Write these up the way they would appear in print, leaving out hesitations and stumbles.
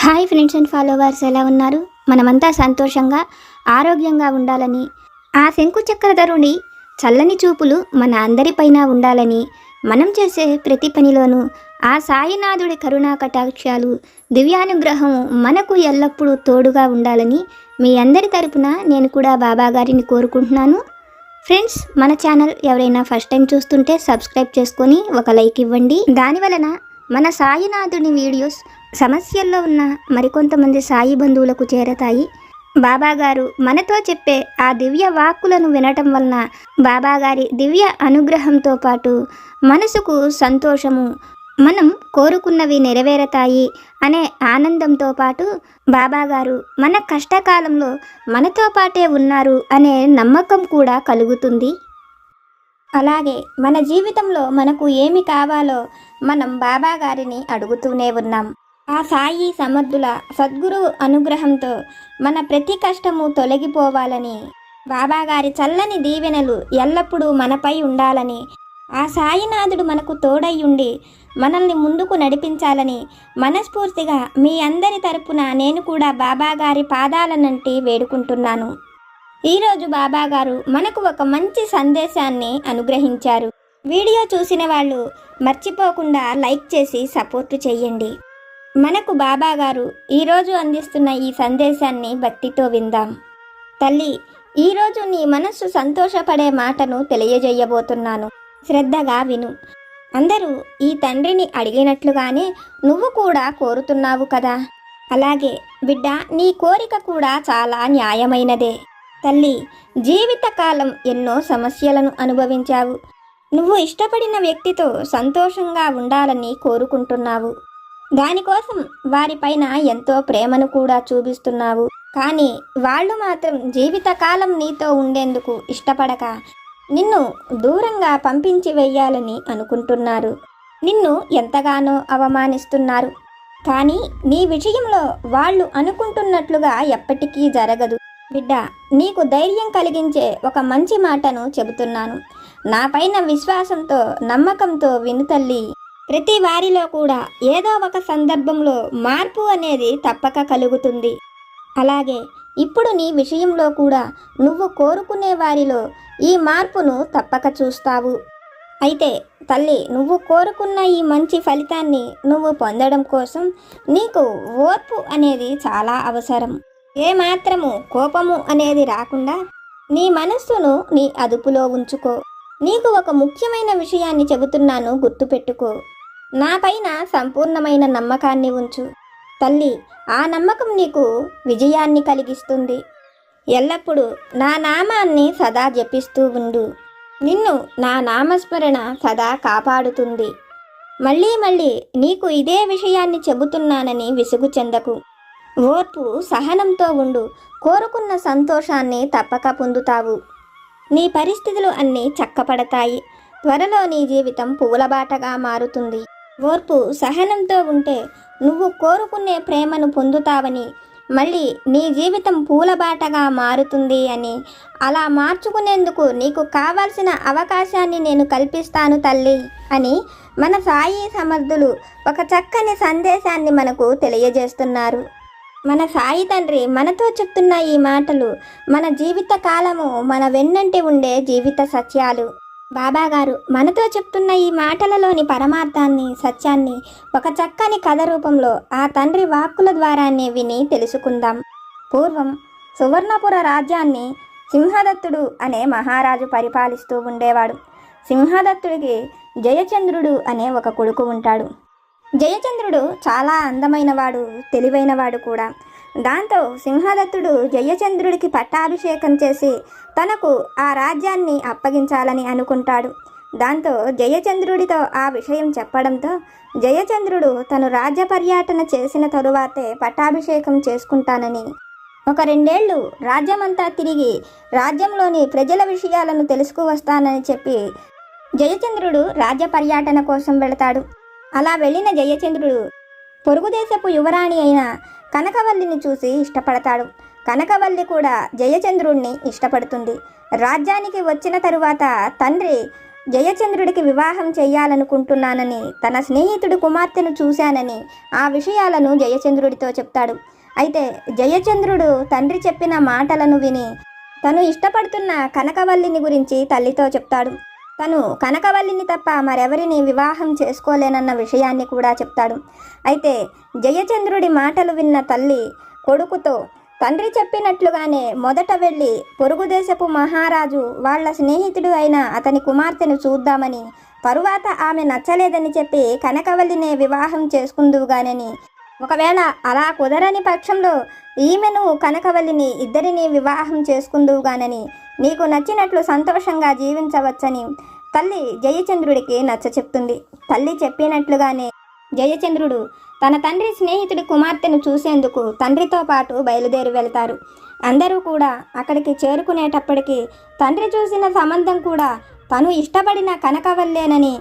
Hi friends and followers, ఎలా ఉన్నారు? మనమంతా సంతోషంగా ఆరోగ్యంగా ఉండాలని, ఆ శంకు చక్రధరుని చల్లని చూపులు మన అందరిపైన ఉండాలని, మనం చేసే ప్రతి పనిలోనూ ఆ సాయినాథుడి కరుణా కటాక్షాలు, దివ్యానుగ్రహం మనకు ఎల్లప్పుడూ తోడుగా ఉండాలని మీ అందరి తరపున నేను కూడా బాబా గారిని కోరుకుంటున్నాను. ఫ్రెండ్స్, మన ఛానల్ ఎవరైనా ఫస్ట్ టైం చూస్తుంటే సబ్స్క్రైబ్ చేసుకొని ఒక లైక్ ఇవ్వండి. దానివలన మన సాయినాథుని వీడియోస్ సమస్యల్లో ఉన్న మరికొంతమంది సాయి బంధువులకు చేరతాయి. బాబాగారు మనతో చెప్పే ఆ దివ్య వాక్కులను వినటం వలన బాబాగారి దివ్య అనుగ్రహంతో పాటు మనసుకు సంతోషము, మనం కోరుకున్నవి నెరవేరతాయి అనే ఆనందంతో పాటు బాబాగారు మన కష్టకాలంలో మనతో పాటే ఉన్నారు అనే నమ్మకం కూడా కలుగుతుంది. అలాగే మన జీవితంలో మనకు ఏమి కావాలో మనం బాబాగారిని అడుగుతూనే ఉన్నాం. ఆ సాయి సమర్థుల సద్గురువు అనుగ్రహంతో మన ప్రతి కష్టము తొలగిపోవాలని, బాబాగారి చల్లని దీవెనలు ఎల్లప్పుడూ మనపై ఉండాలని, ఆ సాయినాథుడు మనకు తోడై ఉండి మనల్ని ముందుకు నడిపించాలని మనస్ఫూర్తిగా మీ అందరి తరపున నేను కూడా బాబాగారి పాదాలనంటి వేడుకుంటున్నాను. ఈరోజు బాబాగారు మనకు ఒక మంచి సందేశాన్ని అనుగ్రహించారు. వీడియో చూసిన వాళ్ళు మర్చిపోకుండా లైక్ చేసి సపోర్టు చేయండి. మనకు బాబాగారు ఈరోజు అందిస్తున్న ఈ సందేశాన్ని భక్తితో విందాం. తల్లి, ఈరోజు నీ మనస్సు సంతోషపడే మాటను తెలియజేయబోతున్నాను. శ్రద్ధగా విను. అందరూ ఈ తండ్రిని అడిగినట్లుగానే నువ్వు కూడా కోరుతున్నావు కదా. అలాగే బిడ్డ, నీ కోరిక కూడా చాలా న్యాయమైనదే. తల్లి, జీవితకాలం ఎన్నో సమస్యలను అనుభవించావు. నువ్వు ఇష్టపడిన వ్యక్తితో సంతోషంగా ఉండాలని కోరుకుంటున్నావు. దానికోసం వారిపైన ఎంతో ప్రేమను కూడా చూపిస్తున్నావు. కానీ వాళ్ళు మాత్రం జీవితకాలం నీతో ఉండేందుకు ఇష్టపడక నిన్ను దూరంగా పంపించి వెయ్యాలని అనుకుంటున్నారు. నిన్ను ఎంతగానో అవమానిస్తున్నారు. కానీ నీ విషయంలో వాళ్ళు అనుకుంటున్నట్లుగా ఎప్పటికీ జరగదు. బిడ్డ, నీకు ధైర్యం కలిగించే ఒక మంచి మాటను చెబుతున్నాను. నాపైన విశ్వాసంతో, నమ్మకంతో విను తల్లి. ప్రతి వారిలో కూడా ఏదో ఒక సందర్భంలో మార్పు అనేది తప్పక కలుగుతుంది. అలాగే ఇప్పుడు నీ విషయంలో కూడా నువ్వు కోరుకునే వారిలో ఈ మార్పును తప్పక చూస్తావు. అయితే తల్లి, నువ్వు కోరుకున్న ఈ మంచి ఫలితాన్ని నువ్వు పొందడం కోసం నీకు ఓర్పు అనేది చాలా అవసరం. ఏమాత్రము కోపము అనేది రాకుండా నీ మనస్సును నీ అదుపులో ఉంచుకో. నీకు ఒక ముఖ్యమైన విషయాన్ని చెబుతున్నాను, గుర్తుపెట్టుకో. నాపైన సంపూర్ణమైన నమ్మకాన్ని ఉంచు తల్లి. ఆ నమ్మకం నీకు విజయాన్ని కలిగిస్తుంది. ఎల్లప్పుడూ నా నామాన్ని సదా జపిస్తూ ఉండు. నిన్ను నా నామస్మరణ సదా కాపాడుతుంది. మళ్ళీ మళ్ళీ నీకు ఇదే విషయాన్ని చెబుతున్నానని విసుగు చెందకు. ఓర్పు, సహనంతో ఉండు. కోరుకున్న సంతోషాన్ని తప్పక పొందుతావు. నీ పరిస్థితులు అన్నీ చక్కపడతాయి. త్వరలో నీ జీవితం పూలబాటగా మారుతుంది. ఓర్పు, సహనంతో ఉంటే నువ్వు కోరుకునే ప్రేమను పొందుతావని, మళ్ళీ నీ జీవితం పూలబాటగా మారుతుంది అని, అలా మార్చుకునేందుకు నీకు కావాల్సిన అవకాశాన్ని నేను కల్పిస్తాను తల్లి అని మన సాయి సమర్థులు ఒక చక్కని సందేశాన్ని మనకు తెలియజేస్తున్నారు. మన సాయి తండ్రి మనతో చెప్తున్న ఈ మాటలు మన జీవిత కాలము మన వెన్నంటి ఉండే జీవిత సత్యాలు. బాబాగారు మనతో చెప్తున్న ఈ మాటలలోని పరమార్థాన్ని, సత్యాన్ని ఒక చక్కని కథ రూపంలో ఆ తండ్రి వాక్కుల ద్వారానే విని తెలుసుకుందాం. పూర్వం సువర్ణపుర రాజ్యాన్ని సింహదత్తుడు అనే మహారాజు పరిపాలిస్తూ ఉండేవాడు. సింహదత్తుడికి జయచంద్రుడు అనే ఒక కొడుకు ఉంటాడు. జయచంద్రుడు చాలా అందమైనవాడు, తెలివైనవాడు కూడా. దాంతో సింహదత్తుడు జయచంద్రుడికి పట్టాభిషేకం చేసి తనకు ఆ రాజ్యాన్ని అప్పగించాలని అనుకుంటాడు. దాంతో జయచంద్రుడితో ఆ విషయం చెప్పడంతో జయచంద్రుడు తను రాజ్య పర్యటన చేసిన తరువాతే పట్టాభిషేకం చేసుకుంటానని, ఒక 2 ఏళ్ళు రాజ్యమంతా తిరిగి రాజ్యంలోని ప్రజల విషయాలను తెలుసుకువస్తానని చెప్పి జయచంద్రుడు రాజ్య పర్యటన కోసం వెళతాడు. అలా వెళ్ళిన జయచంద్రుడు పొరుగుదేశపు యువరాణి అయిన కనకవల్లిని చూసి ఇష్టపడతాడు. కనకవల్లి కూడా జయచంద్రుడిని ఇష్టపడుతుంది. రాజ్యానికి వచ్చిన తరువాత తండ్రి జయచంద్రుడికి వివాహం చెయ్యాలనుకుంటున్నానని, తన స్నేహితుడి కుమార్తెను చూశానని ఆ విషయాలను జయచంద్రుడితో చెప్తాడు. అయితే జయచంద్రుడు తండ్రి చెప్పిన మాటలను విని తను ఇష్టపడుతున్న కనకవల్లిని గురించి తల్లితో చెప్తాడు. తను కనకవల్లిని తప్ప మరెవరిని వివాహం చేసుకోలేనన్న విషయాన్ని కూడా చెప్తాడు. అయితే జయచంద్రుడి మాటలు విన్న తల్లి కొడుకుతో తండ్రి చెప్పినట్లుగానే మొదట వెళ్ళి పొరుగుదేశపు మహారాజు వాళ్ళ స్నేహితుడు అయిన అతని కుమార్తెను చూద్దామని, తరువాత ఆమె నచ్చలేదని చెప్పి కనకవల్లినే వివాహం చేసుకుందువుగానని, ఒకవేళ అలా కుదరని పక్షంలో ఈమెను కనకవల్లిని ఇద్దరిని వివాహం చేసుకుందువుగానని, నీకు నచ్చినట్లు సంతోషంగా జీవించవచ్చని తల్లి జయచంద్రుడికి నచ్చ చెప్తుంది. తల్లి చెప్పినట్లుగానే జయచంద్రుడు తన తండ్రి స్నేహితుడి కుమార్తెను చూసేందుకు తండ్రితో పాటు బయలుదేరి వెళ్తారు. అందరూ కూడా అక్కడికి చేరుకునేటప్పటికీ తండ్రి చూసిన సంబంధం కూడా తను ఇష్టపడిన కనకవల్లేనని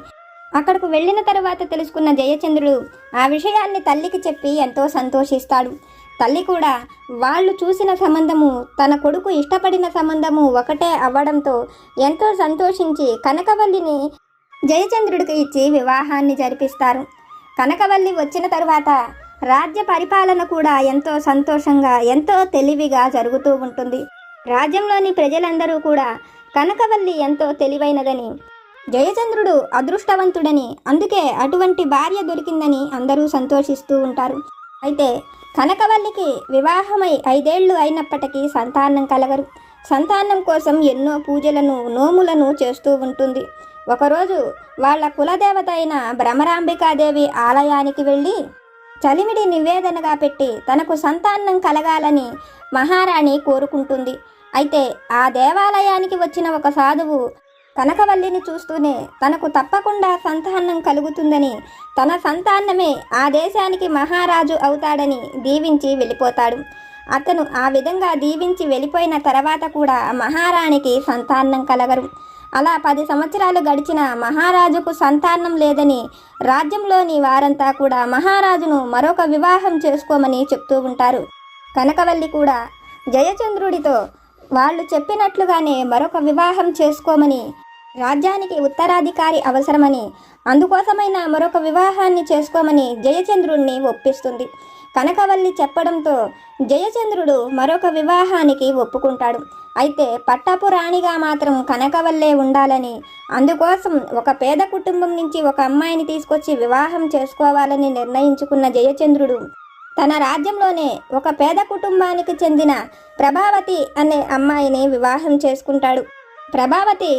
అక్కడకు వెళ్ళిన తరువాత తెలుసుకున్న జయచంద్రుడు ఆ విషయాన్ని తల్లికి చెప్పి ఎంతో సంతోషిస్తాడు. తల్లి కూడా వాళ్ళు చూసిన సంబంధము తన కొడుకు ఇష్టపడిన సంబంధము ఒకటే అవ్వడంతో ఎంతో సంతోషించి కనకవల్లిని జయచంద్రుడికి ఇచ్చి వివాహాన్ని జరిపిస్తారు. కనకవల్లి వచ్చిన తరువాత రాజ్య పరిపాలన కూడా ఎంతో సంతోషంగా, ఎంతో తెలివిగా జరుగుతూ ఉంటుంది. రాజ్యంలోని ప్రజలందరూ కూడా కనకవల్లి ఎంతో తెలివైనదని, జయచంద్రుడు అదృష్టవంతుడని, అందుకే అటువంటి భార్య దొరికిందని అందరూ సంతోషిస్తూ ఉంటారు. అయితే కనకవల్లికి వివాహమై 5 ఏళ్ళు అయినప్పటికీ సంతానం కలగరు. సంతానం కోసం ఎన్నో పూజలను, నోములను చేస్తూ ఉంటుంది. ఒకరోజు వాళ్ళ కులదేవత అయిన భ్రమరాంబికాదేవి ఆలయానికి వెళ్ళి చలిమిడి నివేదనగా పెట్టి తనకు సంతానం కలగాలని మహారాణి కోరుకుంటుంది. అయితే ఆ దేవాలయానికి వచ్చిన ఒక సాధువు కనకవల్లిని చూస్తూనే తనకు తప్పకుండా సంతానం కలుగుతుందని, తన సంతానమే ఆ దేశానికి మహారాజు అవుతాడని దీవించి వెళ్ళిపోతాడు. అతను ఆ విధంగా దీవించి వెళ్ళిపోయిన తర్వాత కూడా మహారాణికి సంతానం కలగరు. అలా 10 సంవత్సరాలు గడిచిన మహారాజుకు సంతానం లేదని రాజ్యంలోని వారంతా కూడా మహారాజును మరొక వివాహం చేసుకోమని చెప్తూ ఉంటారు. కనకవల్లి కూడా జయచంద్రుడితో వాళ్ళు చెప్పినట్లుగానే మరొక వివాహం చేసుకోమని, రాజ్యానికి ఉత్తరాధికారి అవసరమని, అందుకోసమైన మరొక వివాహాన్ని చేసుకోమని జయచంద్రుడిని ఒప్పిస్తుంది. కనకవల్లి చెప్పడంతో జయచంద్రుడు మరొక వివాహానికి ఒప్పుకుంటాడు. అయితే పట్టపు రాణిగా మాత్రం కనకవల్లే ఉండాలని, అందుకోసం ఒక పేద కుటుంబం నుంచి ఒక అమ్మాయిని తీసుకొచ్చి వివాహం చేసుకోవాలని నిర్ణయించుకున్న జయచంద్రుడు తన రాజ్యంలోనే ఒక పేద కుటుంబానికి చెందిన ప్రభావతి అనే అమ్మాయిని వివాహం చేసుకుంటాడు. ప్రభావతి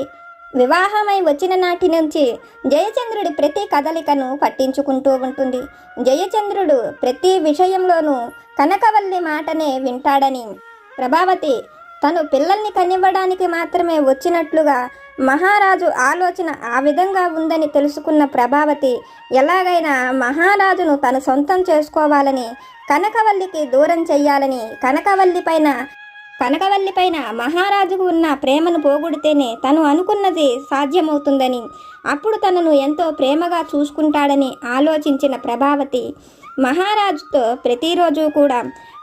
వివాహమై వచ్చిన నాటి నుంచి జయచంద్రుడి ప్రతి కదలికను పట్టించుకుంటూ ఉంటుంది. జయచంద్రుడు ప్రతి విషయంలోనూ కనకవల్లి మాటనే వింటాడని, ప్రభావతి తను పిల్లల్ని కనివ్వడానికి మాత్రమే వచ్చినట్లుగా మహారాజు ఆలోచన ఆ విధంగా ఉందని తెలుసుకున్న ప్రభావతి ఎలాగైనా మహారాజును తను సొంతం చేసుకోవాలని, కనకవల్లికి దూరం చెయ్యాలని, కనకవల్లిపైన మహారాజుకు ఉన్న ప్రేమను పోగొడితేనే తను అనుకున్నది సాధ్యమవుతుందని, అప్పుడు తనను ఎంతో ప్రేమగా చూసుకుంటాడని ఆలోచించిన ప్రభావతి మహారాజుతో ప్రతిరోజు కూడా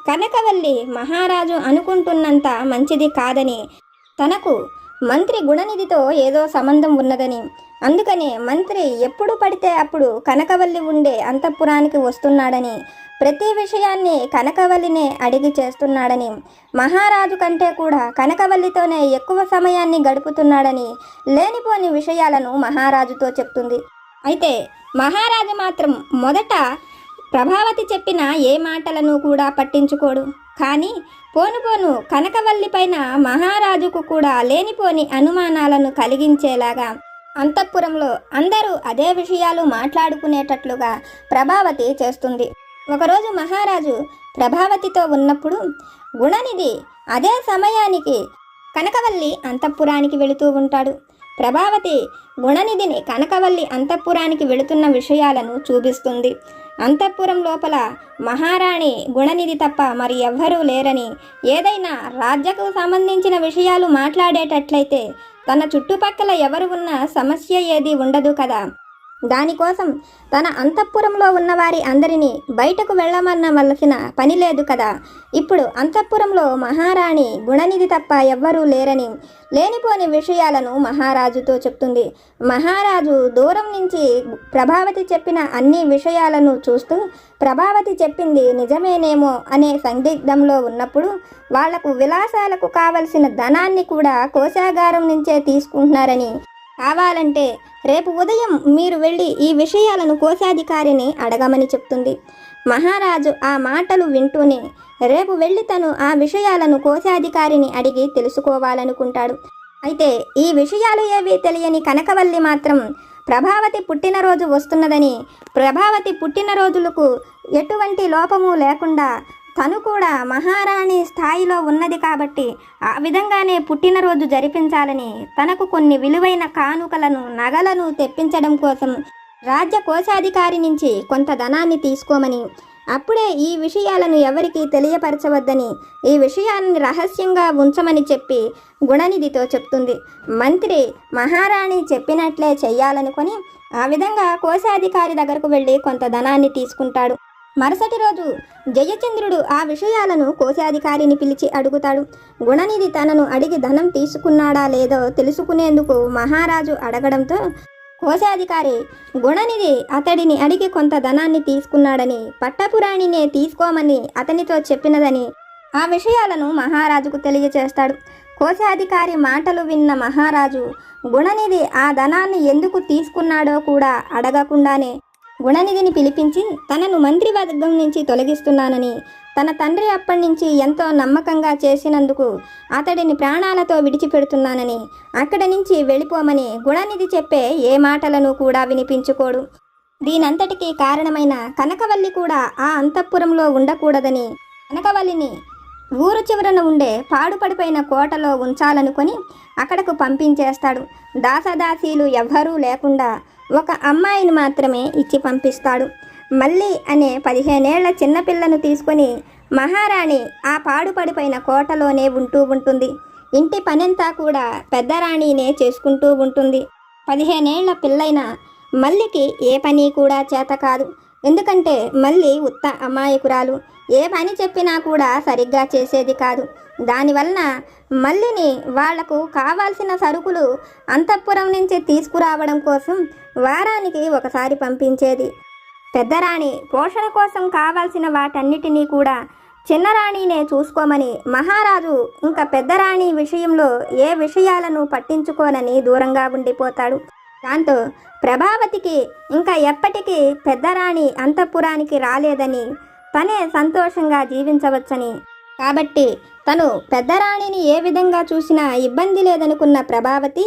కనకవల్లి మహారాజు అనుకుంటున్నంత మంచిది కాదని, తనకు మంత్రి గుణనిధితో ఏదో సంబంధం ఉన్నదని, అందుకని మంత్రి ఎప్పుడు పడితే అప్పుడు కనకవల్లి ఉండే అంతఃపురానికి వస్తున్నాడని, ప్రతి విషయాన్ని కనకవల్లినే అడిగి చేస్తున్నాడని, మహారాజు కంటే కూడా కనకవల్లితోనే ఎక్కువ సమయాన్ని గడుపుతున్నాడని లేనిపోని విషయాలను మహారాజుతో చెప్తుంది. అయితే మహారాజు మాత్రం మొదట ప్రభావతి చెప్పిన ఏ మాటలను కూడా పట్టించుకోడు. కానీ పోను కనకవల్లి పైన మహారాజుకు కూడా లేనిపోని అనుమానాలను కలిగించేలాగా అంతఃపురంలో అందరూ అదే విషయాలు మాట్లాడుకునేటట్లుగా ప్రభావతి చేస్తుంది. ఒకరోజు మహారాజు ప్రభావతితో ఉన్నప్పుడు గుణనిధి అదే సమయానికి కనకవల్లి అంతఃపురానికి వెళుతూ ఉంటాడు. ప్రభావతి గుణనిధిని కనకవల్లి అంతఃపురానికి వెళుతున్న విషయాలను చూపిస్తుంది. అంతఃపురం లోపల మహారాణి గుణనిధి తప్ప మరి ఎవ్వరూ లేరని, ఏదైనా రాజ్యకు సంబంధించిన విషయాలు మాట్లాడేటట్లయితే తన చుట్టుపక్కల ఎవరు ఉన్నా సమస్య ఏది ఉండదు కదా, దానికోసం తన అంతఃపురంలో ఉన్నవారి అందరినీ బయటకు వెళ్ళమనవలసిన పని లేదు కదా. ఇప్పుడు అంతఃపురంలో మహారాణి గుణనిధి తప్ప ఎవ్వరూ లేరని లేనిపోని విషయాలను మహారాజుతో చెప్తుంది. మహారాజు దూరం నుంచి ప్రభావతి చెప్పిన అన్ని విషయాలను చూస్తూ ప్రభావతి చెప్పింది నిజమేనేమో అనే సందిగ్ధంలో ఉన్నప్పుడు వాళ్లకు విలాసాలకు కావలసిన ధనాన్ని కూడా కోశాగారం నుంచే తీసుకుంటున్నారని, కావాలంటే రేపు ఉదయం మీరు వెళ్ళి ఈ విషయాలను కోశాధికారిని అడగమని చెప్తుంది. మహారాజు ఆ మాటలు వింటూనే రేపు వెళ్ళి తను ఆ విషయాలను కోశాధికారిని అడిగి తెలుసుకోవాలనుకుంటాడు. అయితే ఈ విషయాలు ఏవీ తెలియని కనకవల్లి మాత్రం ప్రభావతి పుట్టినరోజు వస్తున్నదని, ప్రభావతి పుట్టినరోజులకు ఎటువంటి లోపము లేకుండా తను కూడా మహారాణి స్థాయిలో ఉన్నది కాబట్టి ఆ విధంగానే పుట్టినరోజు జరిపించాలని తనకు కొన్ని విలువైన కానుకలను నగలను తెప్పించడం కోసం రాజ్య కోశాధికారి నుంచి కొంత ధనాన్ని తీసుకోమని, అప్పుడే ఈ విషయాలను ఎవరికీ తెలియపరచవద్దని, ఈ విషయాన్ని రహస్యంగా ఉంచమని చెప్పి గుణనిధితో చెప్తుంది. మంత్రి మహారాణి చెప్పినట్లే చెయ్యాలనుకొని ఆ విధంగా కోశాధికారి దగ్గరకు వెళ్ళి కొంత ధనాన్ని తీసుకుంటాడు. మరుసటి రోజు జయచంద్రుడు ఆ విషయాలను కోశాధికారిని పిలిచి అడుగుతాడు. గుణనిధి తనను అడిగి ధనం తీసుకున్నాడా లేదో తెలుసుకునేందుకు మహారాజు అడగడంతో కోశాధికారి గుణనిధి అతడిని అడిగి కొంత ధనాన్ని తీసుకున్నాడని, పట్టపురాణినే తీసుకోమని అతనితో చెప్పినదని ఆ విషయాలను మహారాజుకు తెలియచేస్తాడు. కోశాధికారి మాటలు విన్న మహారాజు గుణనిధి ఆ ధనాన్ని ఎందుకు తీసుకున్నాడో కూడా అడగకుండానే గుణనిధిని పిలిపించి తనను మంత్రివర్గం నుంచి తొలగిస్తున్నానని, తన తండ్రి అప్పటి నుంచి ఎంతో నమ్మకంగా చేసినందుకు అతడిని ప్రాణాలతో విడిచిపెడుతున్నానని, అక్కడి నుంచి వెళ్ళిపోమని గుణనిధి చెప్పే ఏ మాటలను కూడా వినిపించుకోడు. దీనంతటికీ కారణమైన కనకవల్లి కూడా ఆ అంతఃపురంలో ఉండకూడదని కనకవల్లిని ఊరు చివరన ఉండే పాడుపడిపోయిన కోటలో ఉంచాలనుకొని అక్కడకు పంపించేస్తాడు. దాసదాసీలు ఎవ్వరూ లేకుండా ఒక అమ్మాయిని మాత్రమే ఇచ్చి పంపిస్తాడు. మల్లి అనే 15 ఏళ్ల చిన్నపిల్లను తీసుకొని మహారాణి ఆ పాడుపడిపోయిన కోటలోనే ఉంటూ ఉంటుంది. ఇంటి పనంతా కూడా పెద్దరాణినే చేసుకుంటూ ఉంటుంది. 15 ఏళ్ల పిల్లైన మల్లికి ఏ పని కూడా చేత కాదు. ఎందుకంటే మల్లి ఉత్త అమాయకురాలు. ఏ పని చెప్పినా కూడా సరిగ్గా చేసేది కాదు. దానివలన మల్లిని వాళ్లకు కావాల్సిన సరుకులు అంతఃపురం నుంచి తీసుకురావడం కోసం వారానికి ఒకసారి పంపించేది. పెద్దరాణి పోషణ కోసం కావాల్సిన వాటన్నిటినీ కూడా చిన్నరాణినే చూసుకోమని మహారాజు ఇంకా పెద్దరాణి విషయంలో ఏ విషయాలను పట్టించుకోనని దూరంగా ఉండిపోతాడు. దాంతో ప్రభావతికి ఇంకా ఎప్పటికీ పెద్దరాణి అంతఃపురానికి రాలేదని, తనే సంతోషంగా జీవించవచ్చని, కాబట్టి తను పెద్దరాణిని ఏ విధంగా చూసినా ఇబ్బంది లేదనుకున్న ప్రభావతి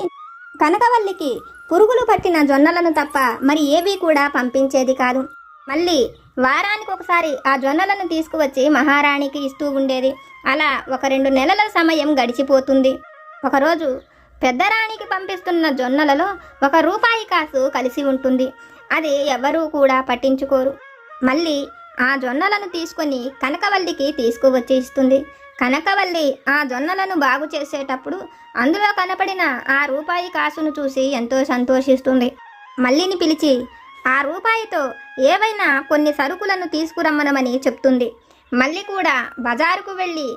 కనకవల్లికి పురుగులు పట్టిన జొన్నలను తప్ప మరి ఏవీ కూడా పంపించేది కాదు. మళ్ళీ వారానికి ఒకసారి ఆ జొన్నలను తీసుకువచ్చి మహారాణికి ఇస్తూ ఉండేది. అలా 1-2 నెలల సమయం గడిచిపోతుంది. ఒకరోజు పెద్దరాణికి పంపిస్తున్న జొన్నలలో 1 రూపాయి కాసు కలిసి ఉంటుంది. అది ఎవరూ కూడా పట్టించుకోరు. మళ్ళీ ఆ జొన్నలను తీసుకొని కనకవల్లికి తీసుకువచ్చి ఇస్తుంది. కనకవల్లి ఆ జొన్నలను బాగు చేసేటప్పుడు అందులో కనపడిన ఆ రూపాయి కాసును చూసి ఎంతో సంతోషిస్తుంది. మల్లిని పిలిచి ఆ రూపాయితో ఏవైనా కొన్ని సరుకులను తీసుకురమ్మనమని చెప్తుంది. మళ్ళీ కూడా బజారుకు వెళ్ళి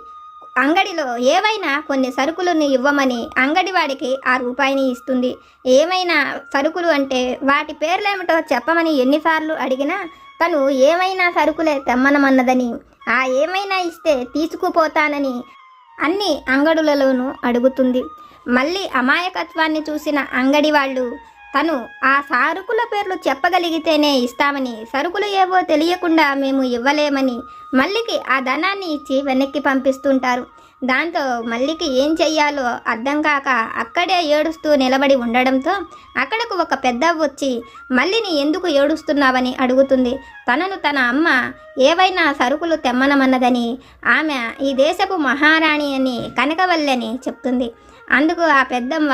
అంగడిలో ఏవైనా కొన్ని సరుకులను ఇవ్వమని అంగడివాడికి ఆ రూపాయిని ఇస్తుంది. ఏమైనా సరుకులు అంటే వాటి పేర్లేమిటో చెప్పమని ఎన్నిసార్లు అడిగినా తను ఏమైనా సరుకులే తెమ్మనమన్నదని, ఆ ఏమైనా ఇస్తే తీసుకుపోతానని అన్ని అంగడులలోనూ అడుగుతుంది. మళ్ళీ అమాయకత్వాన్ని చూసిన అంగడి వాళ్ళు తను ఆ సరుకుల పేర్లు చెప్పగలిగితేనే ఇస్తామని, సరుకులు ఏవో తెలియకుండా మేము ఇవ్వలేమని మల్లికి ఆ ధనాన్ని ఇచ్చి వెనక్కి పంపిస్తుంటారు. దాంతో మల్లికి ఏం చెయ్యాలో అర్థం కాక అక్కడే ఏడుస్తూ నిలబడి ఉండడంతో అక్కడకు ఒక పెద్దవ్వ వచ్చి మల్లిని ఎందుకు ఏడుస్తున్నావని అడుగుతుంది. తనను తన అమ్మ ఏవైనా సరుకులు తెమ్మనమన్నదని, ఆమె ఈ దేశపు మహారాణి అని కనకవల్లి అని చెప్తుంది. అందుకు ఆ పెద్దమ్మ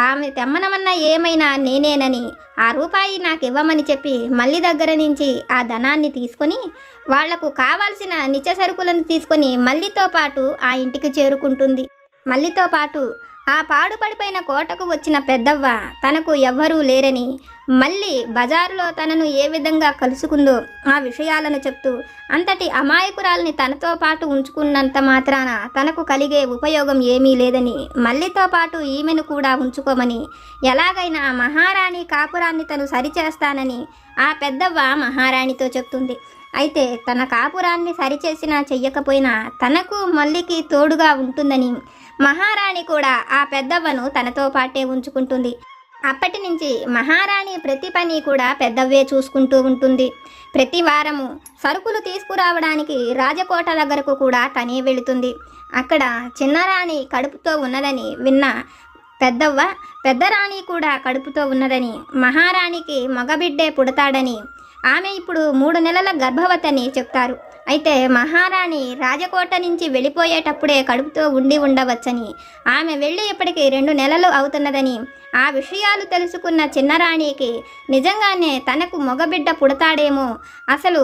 ఆమె తెమ్మనమన్న ఏమైనా నేనేనని, ఆ రూపాయి నాకు ఇవ్వమని చెప్పి మల్లి దగ్గర నుంచి ఆ ధనాన్ని తీసుకొని వాళ్లకు కావాల్సిన నిత్య సరుకులను తీసుకొని మల్లితో పాటు ఆ ఇంటికి చేరుకుంటుంది. మల్లితో పాటు ఆ పాడుపడిపోయిన కోటకు వచ్చిన పెద్దవ్వ తనకు ఎవ్వరూ లేరని, మళ్ళీ బజారులో తనను ఏ విధంగా కలుసుకుందో ఆ విషయాలను చెప్తూ, అంతటి అమాయకురాల్ని తనతో పాటు ఉంచుకున్నంత మాత్రాన తనకు కలిగే ఉపయోగం ఏమీ లేదని, మల్లితో పాటు ఈమెను కూడా ఉంచుకోమని, ఎలాగైనా మహారాణి కాపురాన్ని తను సరిచేస్తానని ఆ పెద్దవ్వ మహారాణితో చెప్తుంది. అయితే తన కాపురాన్ని సరిచేసినా చెయ్యకపోయినా తనకు మల్లికి తోడుగా ఉంటుందని మహారాణి కూడా ఆ పెద్దవ్వను తనతో పాటే ఉంచుకుంటుంది. అప్పటి నుంచి మహారాణి ప్రతి పని కూడా పెద్దవ్వే చూసుకుంటూ ఉంటుంది. ప్రతి వారము సరుకులు తీసుకురావడానికి రాజకోట దగ్గరకు కూడా తనే వెళుతుంది. అక్కడ చిన్నరాణి కడుపుతో ఉన్నదని విన్న పెద్దవ్వ, పెద్దరాణి కూడా కడుపుతో ఉన్నదని, మహారాణికి మగబిడ్డే పుడతాడని, ఆమె ఇప్పుడు 3 నెలల గర్భవతిని చెప్తారు. అయితే మహారాణి రాజకోట నుంచి వెళ్ళిపోయేటప్పుడే కడుపుతో ఉండవచ్చని, ఆమె వెళ్ళి ఇప్పటికి 2 నెలలు అవుతున్నదని, ఆ విషయాలు తెలుసుకున్న చిన్నరాణికి నిజంగానే తనకు మగబిడ్డ పుడతాడేమో, అసలు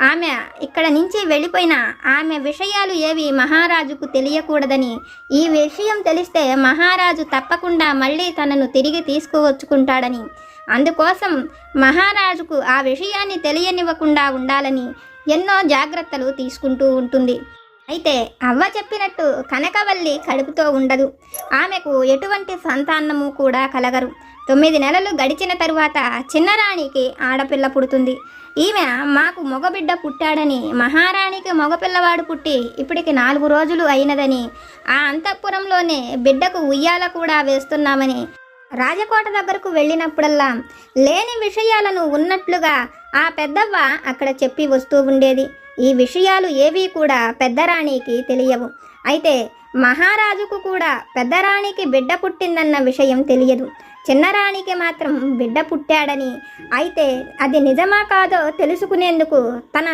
ఆమె ఇక్కడ నుంచి వెళ్ళిపోయిన ఆమె విషయాలు ఏవి మహారాజుకు తెలియకూడదని, ఈ విషయం తెలిస్తే మహారాజు తప్పకుండా మళ్ళీ తనను తిరిగి తీసుకువచ్చుకుంటాడని, అందుకోసం మహారాజుకు ఆ విషయాన్ని తెలియనివ్వకుండా ఉండాలని ఎన్నో జాగ్రత్తలు తీసుకుంటూ ఉంటుంది. అయితే అవ్వ చెప్పినట్టు కనకవల్లి కడుపుతో ఉండదు. ఆమెకు ఎటువంటి సంతానము కూడా కలగరు. 9 నెలలు గడిచిన తరువాత చిన్నరాణికి ఆడపిల్ల పుడుతుంది. ఈమె మాకు మగబిడ్డ పుట్టాడని, మహారాణికి మగపిల్లవాడు పుట్టి ఇప్పటికి 4 రోజులు అయినదని, ఆ అంతఃపురంలోనే బిడ్డకు ఉయ్యాల కూడా వేస్తున్నామని రాజకోట దగ్గరకు వెళ్ళినప్పుడల్లా లేని విషయాలను ఉన్నట్లుగా ఆ పెద్దవ్వ అక్కడ చెప్పి వస్తూ ఉండేది. ఈ విషయాలు ఏవీ కూడా పెద్దరాణికి తెలియవు. అయితే మహారాజుకు కూడా పెద్దరాణికి బిడ్డ పుట్టిందన్న విషయం తెలియదు. చిన్నరాణికి మాత్రం బిడ్డ పుట్టాడని, అయితే అది నిజమా కాదో తెలుసుకునేందుకు తన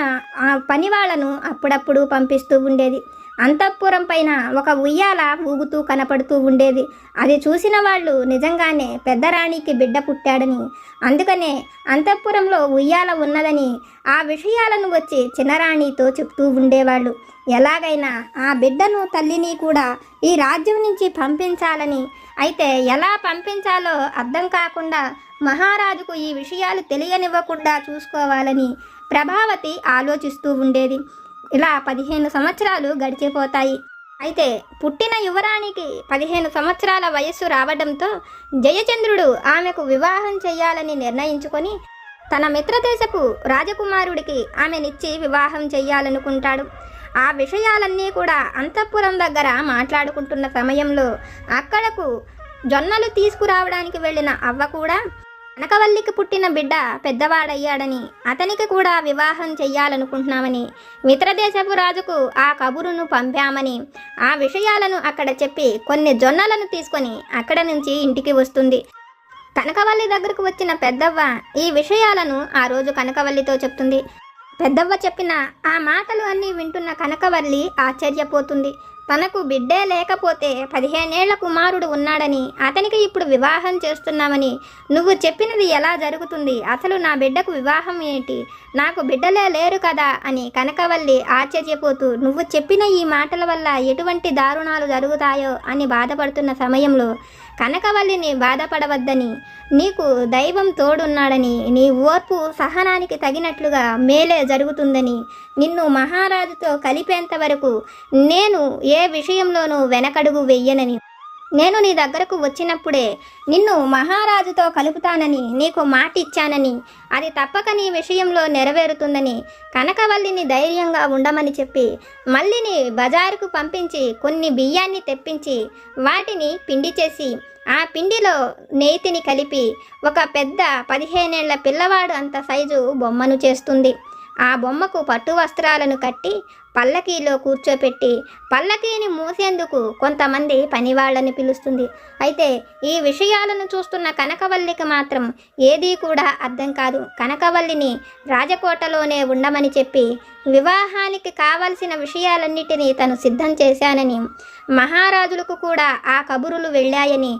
పని వాళ్ళను అప్పుడప్పుడు పంపిస్తూ ఉండేది. అంతఃపురం పైన ఒక ఉయ్యాల ఊగుతూ కనపడుతూ ఉండేది. అది చూసిన వాళ్ళు నిజంగానే పెద్దరాణికి బిడ్డ పుట్టాడని, అందుకనే అంతఃపురంలో ఉయ్యాల ఉన్నదని ఆ విషయాలను వచ్చి చిన్నరాణితో చెప్తూ ఉండేవాళ్ళు. ఎలాగైనా ఆ బిడ్డను తల్లిని కూడా ఈ రాజ్యం నుంచి పంపించాలని, అయితే ఎలా పంపించాలో అర్థం కాకుండా మహారాజుకు ఈ విషయాలు తెలియనివ్వకుండా చూసుకోవాలని ప్రభావతి ఆలోచిస్తూ ఉండేది. ఇలా 15 సంవత్సరాలు గడిచిపోతాయి. అయితే పుట్టిన యువరాణికి 15 సంవత్సరాల వయస్సు రావడంతో జయచంద్రుడు ఆమెకు వివాహం చేయాలని నిర్ణయించుకొని తన మిత్రదేశపు రాజకుమారుడికి ఆమెనిచ్చి వివాహం చెయ్యాలనుకుంటాడు. ఆ విషయాలన్నీ కూడా అంతఃపురం దగ్గర మాట్లాడుకుంటున్న సమయంలో అక్కడకు జొన్నలు తీసుకురావడానికి వెళ్ళిన అవ్వ కూడా కనకవల్లికి పుట్టిన బిడ్డ పెద్దవాడయ్యాడని, అతనికి కూడా వివాహం చెయ్యాలనుకుంటున్నామని, మిత్రదేశపు రాజుకు ఆ కబురును పంపామని ఆ విషయాలను అక్కడ చెప్పి కొన్ని జొన్నలను తీసుకొని అక్కడ నుంచి ఇంటికి వస్తుంది. కనకవల్లి దగ్గరకు వచ్చిన పెద్దవ్వ ఈ విషయాలను ఆ రోజు కనకవల్లితో చెప్తుంది. పెద్దవ్వ చెప్పిన ఆ మాటలు అన్నీ వింటున్న కనకవల్లి ఆశ్చర్యపోతుంది. తనకు బిడ్డే లేకపోతే 15 ఏళ్ల కుమారుడు ఉన్నాడని, అతనికి ఇప్పుడు వివాహం చేస్తున్నామని నువ్వు చెప్పినది ఎలా జరుగుతుంది? అసలు నా బిడ్డకు వివాహం ఏంటి? నాకు బిడ్డలే లేరు కదా అని కనకవల్లి ఆశ్చర్యపోతూ, నువ్వు చెప్పిన ఈ మాటల వల్ల ఎటువంటి దారుణాలు జరుగుతాయో అని బాధపడుతున్న సమయంలో కనకవల్లిని బాధపడవద్దని, నీకు దైవం తోడున్నాడని, నీ ఓర్పు సహనానికి తగినట్లుగా మేలే జరుగుతుందని, నిన్ను మహారాజుతో కలిపేంత వరకు నేను ఏ విషయంలోనూ వెనకడుగు వెయ్యనని, నేను నీ దగ్గరకు వచ్చినప్పుడే నిన్ను మహారాజుతో కలుపుతానని నీకు మాట ఇచ్చానని, అది తప్పక నీ విషయంలో నెరవేరుతుందని కనకవల్లిని ధైర్యంగా ఉండమని చెప్పి మల్లిని బజారుకు పంపించి కొన్ని బియ్యాన్ని తెప్పించి వాటిని పిండి చేసి ఆ పిండిలో నేతిని కలిపి ఒక పెద్ద 15 ఏళ్ల పిల్లవాడు అంత సైజు బొమ్మను చేస్తుంది. ఆ బొమ్మకు పట్టు వస్త్రాలను కట్టి పల్లకీలో కూర్చోపెట్టి పల్లకీని మూసేందుకు కొంతమంది పనివాళ్లను పిలుస్తుంది. అయితే ఈ విషయాలను చూస్తున్న కనకవల్లికి మాత్రం ఏదీ కూడా అర్థం కాదు. కనకవల్లిని రాజకోటలోనే ఉండమని చెప్పి వివాహానికి కావలసిన విషయాలన్నిటినీ తను సిద్ధం చేశానని, మహారాజులకు కూడా ఆ కబురులు వెళ్ళాయని,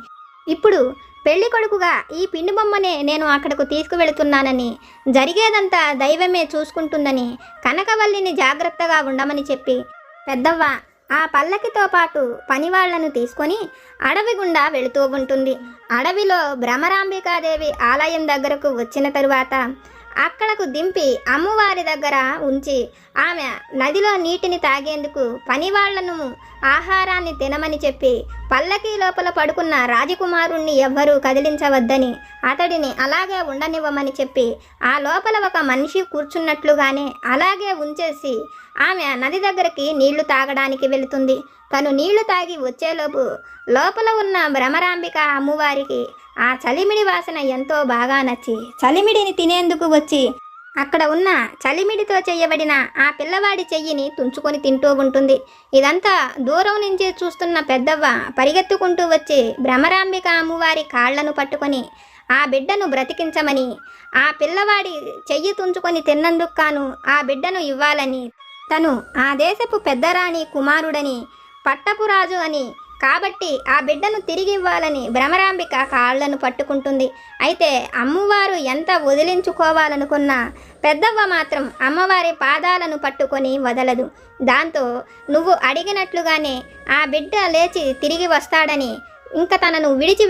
ఇప్పుడు పెళ్లి కొడుకుగా ఈ పిండి బొమ్మనే నేను అక్కడకు తీసుకువెళుతున్నానని, జరిగేదంతా దైవమే చూసుకుంటుందని కనకవల్లిని జాగ్రత్తగా ఉండమని చెప్పి పెద్దవ్వ ఆ పల్లకితో పాటు పనివాళ్లను తీసుకొని అడవి గుండా వెళుతూ ఉంటుంది. అడవిలో భ్రమరాంబికాదేవి ఆలయం దగ్గరకు వచ్చిన తరువాత అక్కడకు దింపి అమ్మవారి దగ్గర ఉంచి ఆమె నదిలో నీటిని తాగేందుకు పనివాళ్లను ఆహారాన్ని తినమని చెప్పి పల్లకీ లోపల పడుకున్న రాజకుమారుణ్ణి ఎవ్వరూ కదిలించవద్దని, అతడిని అలాగే ఉండనివ్వమని చెప్పి ఆ లోపల ఒక మనిషి కూర్చున్నట్లుగానే అలాగే ఉంచేసి ఆమె నది దగ్గరికి నీళ్లు తాగడానికి వెళుతుంది. తను నీళ్లు తాగి వచ్చేలోపు లోపల ఉన్న భ్రమరాంబిక అమ్మవారికి ఆ చలిమిడి వాసన ఎంతో బాగా నచ్చి చలిమిడిని తినేందుకు వచ్చి అక్కడ ఉన్న చలిమిడితో చేయబడిన ఆ పిల్లవాడి చెయ్యిని తుంచుకొని తింటూ ఉంటుంది. ఇదంతా దూరం నుంచి చూస్తున్న పెద్దవ్వ పరిగెత్తుకుంటూ వచ్చి భ్రమరాంబిక అమ్మవారి కాళ్లను పట్టుకొని ఆ బిడ్డను బ్రతికించమని, ఆ పిల్లవాడి చెయ్యి తుంచుకొని తిన్నందుకు కాను ఆ బిడ్డను ఇవ్వాలని, తను ఆ దేశపు పెద్దరాణి కుమారుడని, పట్టపురాజు అని, కాబట్టి ఆ బిడ్డను తిరిగి ఇవ్వాలని భ్రమరాంబిక కాళ్లను పట్టుకుంటుంది. అయితే అమ్మవారు ఎంత వదిలించుకోవాలనుకున్నా పెద్దవ్వ మాత్రం అమ్మవారి పాదాలను పట్టుకొని వదలదు. దాంతో నువ్వు అడిగినట్లుగానే ఆ బిడ్డ లేచి తిరిగి వస్తాడని, ఇంకా తనను విడిచి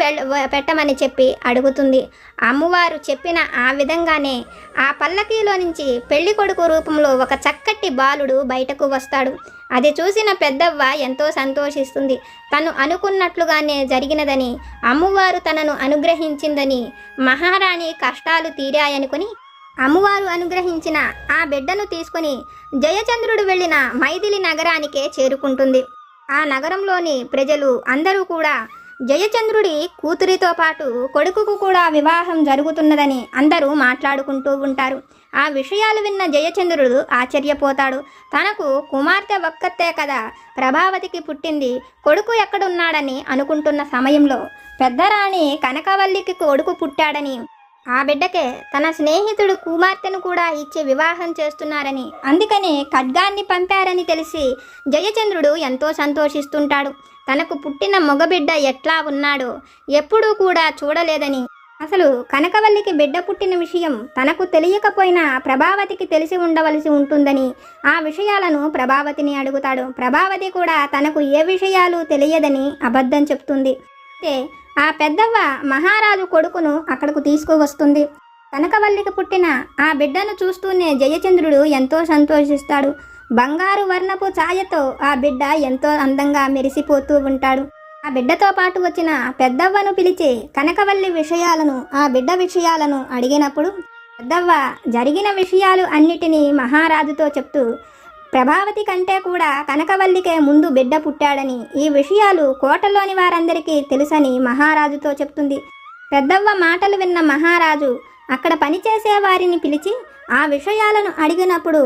పెట్టమని చెప్పి అడుగుతుంది. అమ్మవారు చెప్పిన ఆ విధంగానే ఆ పల్లకీలో నుంచి పెళ్లి కొడుకు రూపంలో ఒక చక్కటి బాలుడు బయటకు వస్తాడు. అది చూసిన పెద్దవ్వ ఎంతో సంతోషిస్తుంది. తను అనుకున్నట్లుగానే జరిగినదని, అమ్మవారు తనను అనుగ్రహించిందని, మహారాణి కష్టాలు తీరాయనుకుని అమ్మవారు అనుగ్రహించిన ఆ బిడ్డను తీసుకుని జయచంద్రుడు వెళ్ళిన మైథిలి నగరానికే చేరుకుంటుంది. ఆ నగరంలోని ప్రజలు అందరూ కూడా జయచంద్రుడి కూతురితో పాటు కొడుకుకు కూడా వివాహం జరుగుతున్నదని అందరూ మాట్లాడుకుంటూ ఉంటారు. ఆ విషయాలు విన్న జయచంద్రుడు ఆశ్చర్యపోతాడు. తనకు కుమార్తె ఒక్కతే కదా ప్రభావతికి పుట్టింది, కొడుకు ఎక్కడున్నాడని అనుకుంటున్న సమయంలో పెద్దరాణి కనకవల్లికి కొడుకు పుట్టాడని, ఆ బిడ్డకే తన స్నేహితుడు కుమార్తెను కూడా ఇచ్చి వివాహం చేస్తున్నారని, అందుకనే ఖడ్గాన్ని పంపారని తెలిసి జయచంద్రుడు ఎంతో సంతోషిస్తుంటాడు. తనకు పుట్టిన మగబిడ్డ ఎట్లా ఉన్నాడో ఎప్పుడూ కూడా చూడలేదని, అసలు కనకవల్లికి బిడ్డ పుట్టిన విషయం తనకు తెలియకపోయినా ప్రభావతికి తెలిసి ఉండవలసి ఉంటుందని ఆ విషయాలను ప్రభావతిని అడుగుతాడు. ప్రభావతి కూడా తనకు ఏ విషయాలు తెలియదని అబద్ధం చెప్తుంది. అయితే ఆ పెద్దవ్వ మహారాజు కొడుకును అక్కడకు తీసుకువస్తుంది. కనకవల్లికి పుట్టిన ఆ బిడ్డను చూస్తూనే జయచంద్రుడు ఎంతో సంతోషిస్తాడు. బంగారు వర్ణపు ఛాయతో ఆ బిడ్డ ఎంతో అందంగా మెరిసిపోతూ ఉంటాడు. ఆ బిడ్డతో పాటు వచ్చిన పెద్దవ్వను పిలిచి కనకవల్లి విషయాలను, ఆ బిడ్డ విషయాలను అడిగినప్పుడు పెద్దవ్వ జరిగిన విషయాలు అన్నిటినీ మహారాజుతో చెప్తూ ప్రభావతి కంటే కూడా కనకవల్లికే ముందు బిడ్డ పుట్టాడని, ఈ విషయాలు కోటలోని వారందరికీ తెలుసని మహారాజుతో చెప్తుంది. పెద్దవ్వ మాటలు విన్న మహారాజు అక్కడ పనిచేసే వారిని పిలిచి ఆ విషయాలను అడిగినప్పుడు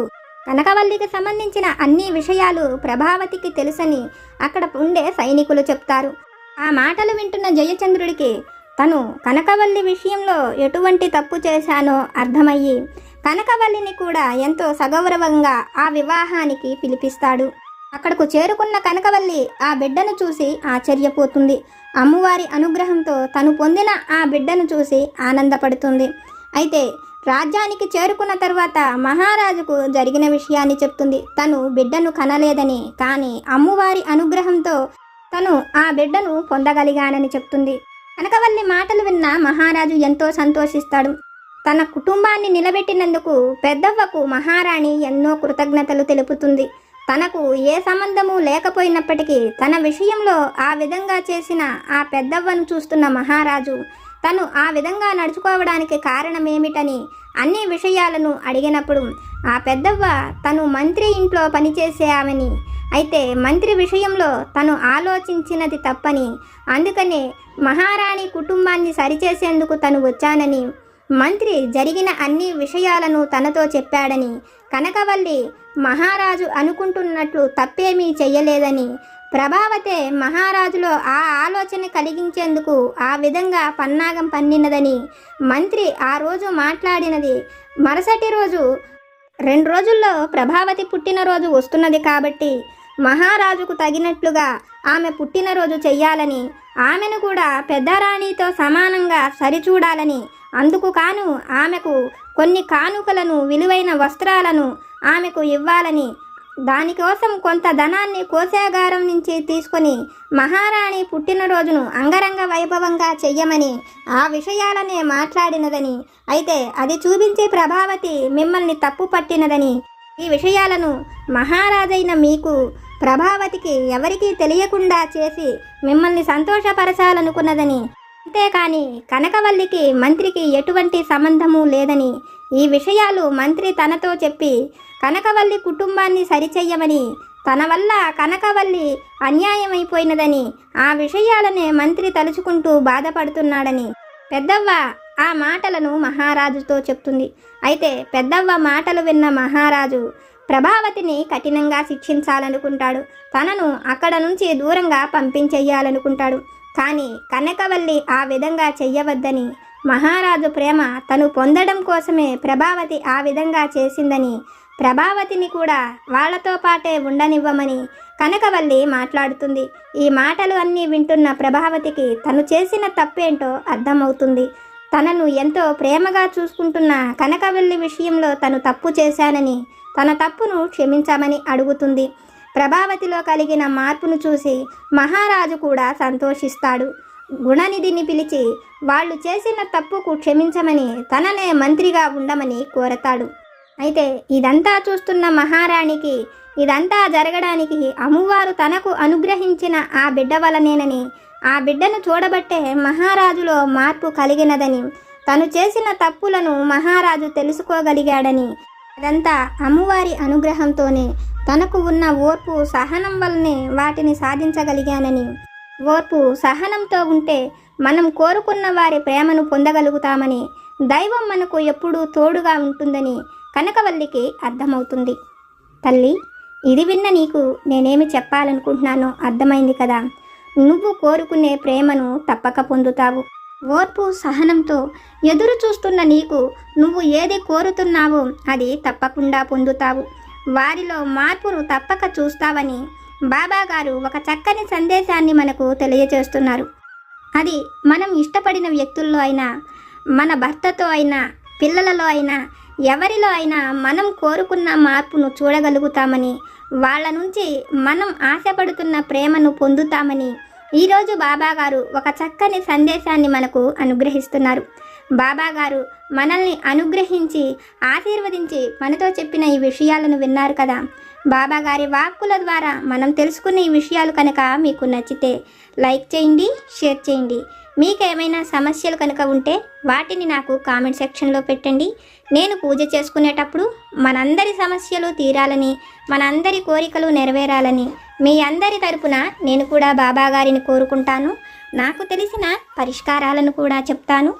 కనకవల్లికి సంబంధించిన అన్ని విషయాలు ప్రభావతికి తెలుసని అక్కడ ఉండే సైనికులు చెప్తారు. ఆ మాటలు వింటున్న జయచంద్రుడికి తను కనకవల్లి విషయంలో ఎటువంటి తప్పు చేశానో అర్థమయ్యి కనకవల్లిని కూడా ఎంతో సగౌరవంగా ఆ వివాహానికి పిలిపిస్తాడు. అక్కడకు చేరుకున్న కనకవల్లి ఆ బిడ్డను చూసి ఆశ్చర్యపోతుంది. అమ్మవారి అనుగ్రహంతో తను పొందిన ఆ బిడ్డను చూసి ఆనందపడుతుంది. అయితే రాజ్యానికి చేరుకున్న తర్వాత మహారాజుకు జరిగిన విషయాన్ని చెప్తుంది. తను బిడ్డను కనలేదని, కానీ అమ్మవారి అనుగ్రహంతో తను ఆ బిడ్డను పొందగలిగానని చెప్తుంది. కనకవల్లి మాటలు విన్న మహారాజు ఎంతో సంతోషిస్తాడు. తన కుటుంబాన్ని నిలబెట్టినందుకు పెద్దవ్వకు మహారాణి ఎన్నో కృతజ్ఞతలు తెలుపుతుంది. తనకు ఏ సంబంధము లేకపోయినప్పటికీ తన విషయంలో ఆ విధంగా చేసిన ఆ పెద్దవ్వను చూస్తున్న మహారాజు తను ఆ విధంగా నడుచుకోవడానికి కారణమేమిటని అన్ని విషయాలను అడిగినప్పుడు ఆ పెద్దవ్వ తను మంత్రి ఇంట్లో పనిచేసే ఆమెని, అయితే మంత్రి విషయంలో తను ఆలోచించినది తప్పని, అందుకనే మహారాణి కుటుంబాన్ని సరిచేసేందుకు తను వచ్చానని, మంత్రి జరిగిన అన్ని విషయాలను తనతో చెప్పాడని, కనకవల్లి మహారాజు అనుకుంటున్నట్లు తప్పేమీ చెయ్యలేదని, ప్రభావతే మహారాజులో ఆ ఆలోచన కలిగించేందుకు ఆ విధంగా పన్నాగం పన్నినదని, మంత్రి ఆ రోజు మాట్లాడినది మరుసటి రోజు 2 రోజుల్లో ప్రభావతి పుట్టినరోజు వస్తున్నది కాబట్టి మహారాజుకు తగినట్లుగా ఆమె పుట్టినరోజు చెయ్యాలని, ఆమెను కూడా పెద్దరాణితో సమానంగా సరిచూడాలని, అందుకు కాను ఆమెకు కొన్ని కానుకలను, విలువైన వస్త్రాలను ఆమెకు ఇవ్వాలని దానికోసం కొంత ధనాన్ని కోశాగారం నుంచి తీసుకొని మహారాణి పుట్టినరోజును అంగరంగ వైభవంగా చెయ్యమని ఆ విషయాలనే మాట్లాడినదని, అయితే అది చూపించే ప్రభావతి మిమ్మల్ని తప్పు పట్టినదని, ఈ విషయాలను మహారాజైన మీకు ప్రభావతికి ఎవరికీ తెలియకుండా చేసి మిమ్మల్ని సంతోషపరచాలనుకున్నదని, అంతేకాని కనకవల్లికి మంత్రికి ఎటువంటి సంబంధము లేదని, ఈ విషయాలు మంత్రి తనతో చెప్పి కనకవల్లి కుటుంబాన్ని సరిచెయ్యమని, తన వల్ల కనకవల్లి అన్యాయమైపోయినదని, ఆ విషయాలనే మంత్రి తలుచుకుంటూ బాధపడుతున్నాడని పెద్దవ్వ ఆ మాటలను మహారాజుతో చెప్తుంది. అయితే పెద్దవ్వ మాటలు విన్న మహారాజు ప్రభావతిని కఠినంగా శిక్షించాలనుకుంటాడు. తనను అక్కడ నుంచి దూరంగా పంపించెయ్యాలనుకుంటాడు. కానీ కనకవల్లి ఆ విధంగా చెయ్యవద్దని, మహారాజు ప్రేమ తను పొందడం కోసమే ప్రభావతి ఆ విధంగా చేసిందని, ప్రభావతిని కూడా వాళ్లతో పాటే ఉండనివ్వమని కనకవల్లి మాట్లాడుతుంది. ఈ మాటలు అన్నీ వింటున్న ప్రభావతికి తను చేసిన తప్పేంటో అర్థమవుతుంది. తనను ఎంతో ప్రేమగా చూసుకుంటున్న కనకవల్లి విషయంలో తను తప్పు చేశానని, తన తప్పును క్షమించమని అడుగుతుంది. ప్రభావతిలో కలిగిన మార్పును చూసి మహారాజు కూడా సంతోషిస్తాడు. గుణనిధిని పిలిచి వాళ్ళు చేసిన తప్పుకు క్షమించమని, తననే మంత్రిగా ఉండమని కోరతాడు. అయితే ఇదంతా చూస్తున్న మహారాణికి ఇదంతా జరగడానికి అమ్మవారు తనకు అనుగ్రహించిన ఆ బిడ్డ వలనేనని, ఆ బిడ్డను చూడబట్టే మహారాజులో మార్పు కలిగినదని, తను చేసిన తప్పులను మహారాజు తెలుసుకోగలిగాడని, అదంతా అమ్మవారి అనుగ్రహంతోనే, తనకు ఉన్న ఓర్పు సహనం వల్లనే వాటిని సాధించగలిగానని, ఓర్పు సహనంతో ఉంటే మనం కోరుకున్న వారి ప్రేమను పొందగలుగుతామని, దైవం మనకు ఎప్పుడూ తోడుగా ఉంటుందని కనకవల్లికి అర్థమవుతుంది. తల్లి, ఇది విన్న నీకు నేనేమి చెప్పాలనుకుంటున్నానో అర్థమైంది కదా. నువ్వు కోరుకునే ప్రేమను తప్పక పొందుతావు. ఓర్పు సహనంతో ఎదురు చూస్తున్న నీకు నువ్వు ఏది కోరుతున్నావో అది తప్పకుండా పొందుతావు. వారిలో మార్పును తప్పక చూస్తావని బాబాగారు ఒక చక్కని సందేశాన్ని మనకు తెలియజేస్తున్నారు. అది మనం ఇష్టపడిన వ్యక్తుల్లో అయినా, మన భర్తతో అయినా, పిల్లలలో అయినా, ఎవరిలో అయినా మనం కోరుకున్న మార్పును చూడగలుగుతామని, వాళ్ళ నుంచి మనం ఆశపడుతున్న ప్రేమను పొందుతామని ఈరోజు బాబాగారు ఒక చక్కని సందేశాన్ని మనకు అనుగ్రహిస్తున్నారు. బాబాగారు మనల్ని అనుగ్రహించి ఆశీర్వదించి మనతో చెప్పిన ఈ విషయాలను విన్నారు కదా. బాబాగారి వాక్కుల ద్వారా మనం తెలుసుకున్న ఈ విషయాలు కనుక మీకు నచ్చితే లైక్ చేయండి, షేర్ చేయండి. మీకేమైనా సమస్యలు కనుక ఉంటే వాటిని నాకు కామెంట్ సెక్షన్లో పెట్టండి. నేను పూజ చేసుకునేటప్పుడు మనందరి సమస్యలు తీరాలని, మనందరి కోరికలు నెరవేరాలని మీ అందరి తరపున నేను కూడా బాబాగారిని కోరుకుంటాను. నాకు తెలిసిన పరిష్కారాలను కూడా చెప్తాను.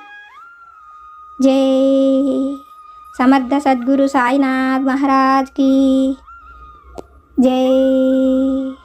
జై సమర్థ సద్గురు సాయినాథ్ మహారాజ్ की जय।